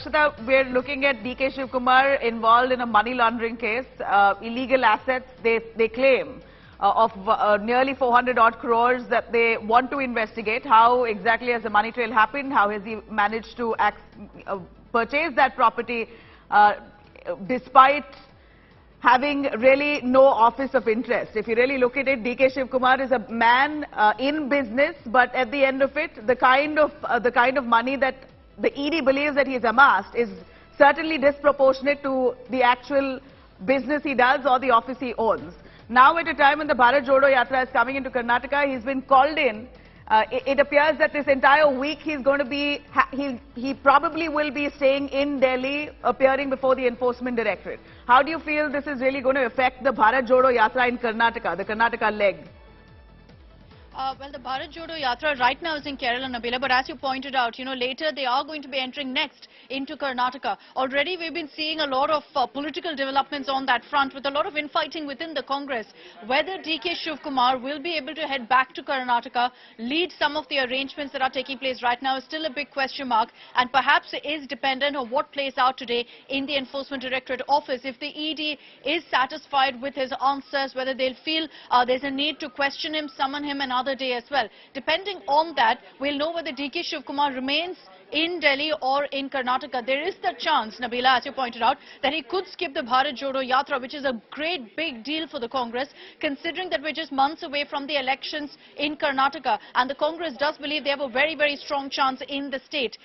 Harshita, we're looking at DK Shivakumar involved in a money laundering case. Illegal assets, they claim, of nearly 400 odd crores that they want to investigate. How exactly has the money trail happened? How has he managed to purchase that property despite having really no office of interest? If you really look at it, DK Shivakumar is a man in business, but at the end of it, the kind of money that the ED believes that he's amassed is certainly disproportionate to the actual business he does or the office he owns. Now, at a time when the Bharat Jodo Yatra is coming into Karnataka, he's been called in. It appears that this entire week he's going to be, he probably will be staying in Delhi, appearing before the Enforcement Directorate. How do you feel this is really going to affect the Bharat Jodo Yatra in Karnataka, the Karnataka leg? Well, the Bharat Jodo Yatra right now is in Kerala, Nabila, but as you pointed out, later they are going to be entering next into Karnataka. Already we've been seeing a lot of political developments on that front, with a lot of infighting within the Congress. Whether DK Shivakumar will be able to head back to Karnataka, lead some of the arrangements that are taking place right now is still a big question mark, and perhaps is dependent on what plays out today in the Enforcement Directorate office. If the ED is satisfied with his answers, whether they'll feel there's a need to question him, summon him another day as well. Depending on that, we'll know whether DK Shivakumar remains in Delhi or in Karnataka. There is the chance, Nabila, as you pointed out, that he could skip the Bharat Jodo Yatra, which is a great big deal for the Congress, considering that we're just months away from the elections in Karnataka, and the Congress does believe they have a very, very strong chance in the state.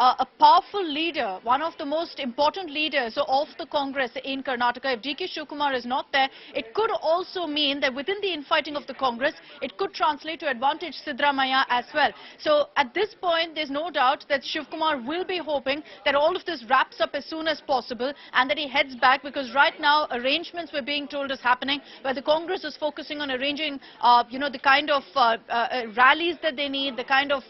A powerful leader, one of the most important leaders of the Congress in Karnataka, if DK Shivakumar is not there, it could also mean that within the infighting of the Congress, it could translate to advantage Siddaramaiah as well. So at this point, there's no doubt that Shivakumar will be hoping that all of this wraps up as soon as possible and that he heads back, because right now arrangements we're being told is happening where the Congress is focusing on arranging, the kind of rallies that they need, the kind of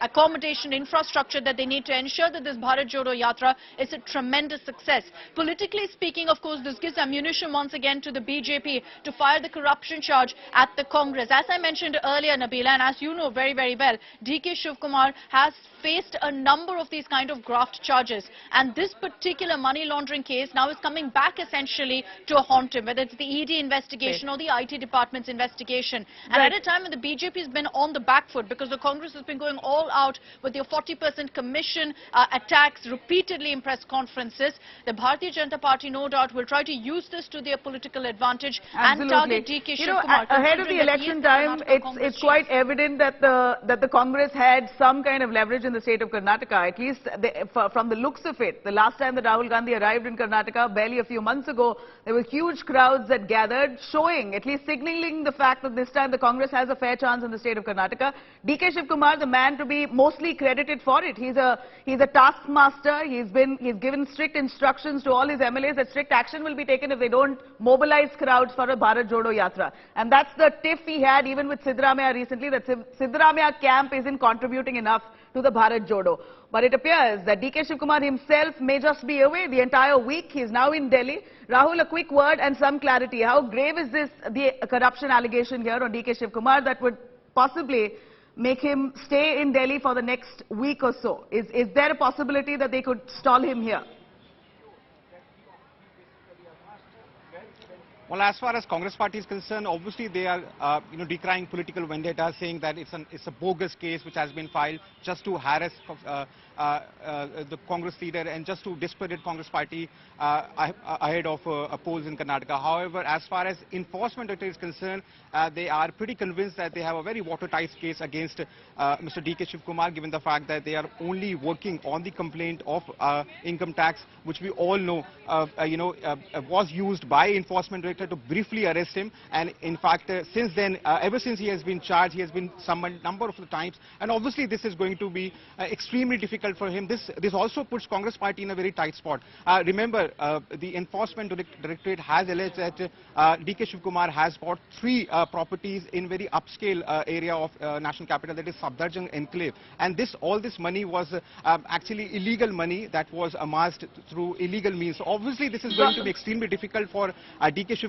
accommodation infrastructure that they need to ensure that this Bharat Jodo Yatra is a tremendous success. Politically speaking, of course, this gives ammunition once again to the BJP to fire the corruption charge at the Congress. As I mentioned earlier, Nabila, and as you know very, very well, DK Shivakumar has faced a number of these kind of graft charges, and this particular money laundering case now is coming back essentially to haunt him, whether it's the ED investigation or the IT department's investigation. And at a time when the BJP has been on the back foot because the Congress has been going all out with their 40% commission attacks repeatedly in press conferences, the Bharatiya Janata Party no doubt will try to use this to their political advantage and target DK Shivakumar. Ahead of the election time, it's quite evident that the Congress had some kind of leverage in the state of Karnataka. At least from the looks of it, the last time that Rahul Gandhi arrived in Karnataka, barely a few months ago, there were huge crowds that gathered, showing, at least signaling the fact that this time the Congress has a fair chance in the state of Karnataka. DK Shivakumar, the man to be mostly credited for it. He's a taskmaster. He's given strict instructions to all his MLAs that strict action will be taken if they don't mobilize crowds for a Bharat Jodo Yatra. And that's the tiff he had even with Siddaramaiah recently, that Siddaramaiah camp isn't contributing enough to the Bharat Jodo. But it appears that DK Shivakumar himself may just be away the entire week. He's now in Delhi. Rahul, a quick word and some clarity. How grave is the corruption allegation here on DK Shivakumar that would possibly make him stay in Delhi for the next week or so? Is there a possibility that they could stall him here? Well, as far as Congress party is concerned, obviously they are, decrying political vendetta, saying that it's a bogus case which has been filed just to harass the Congress leader and just to discredit Congress party ahead of polls in Karnataka. However, as far as Enforcement Directorate is concerned, they are pretty convinced that they have a very watertight case against Mr. DK Shivakumar, given the fact that they are only working on the complaint of income tax, which we all know, was used by Enforcement Directorate to briefly arrest him. And in fact, since then, ever since he has been charged, he has been summoned number of the times. And obviously, this is going to be extremely difficult for him. This also puts Congress party in a very tight spot. Remember, the Enforcement Directorate has alleged that DK Shivakumar has bought 3 properties in very upscale area of national capital, that is Safdarjung Enclave. And all this money was actually illegal money that was amassed through illegal means. So obviously, this is going to be extremely difficult for DK Shivakumar.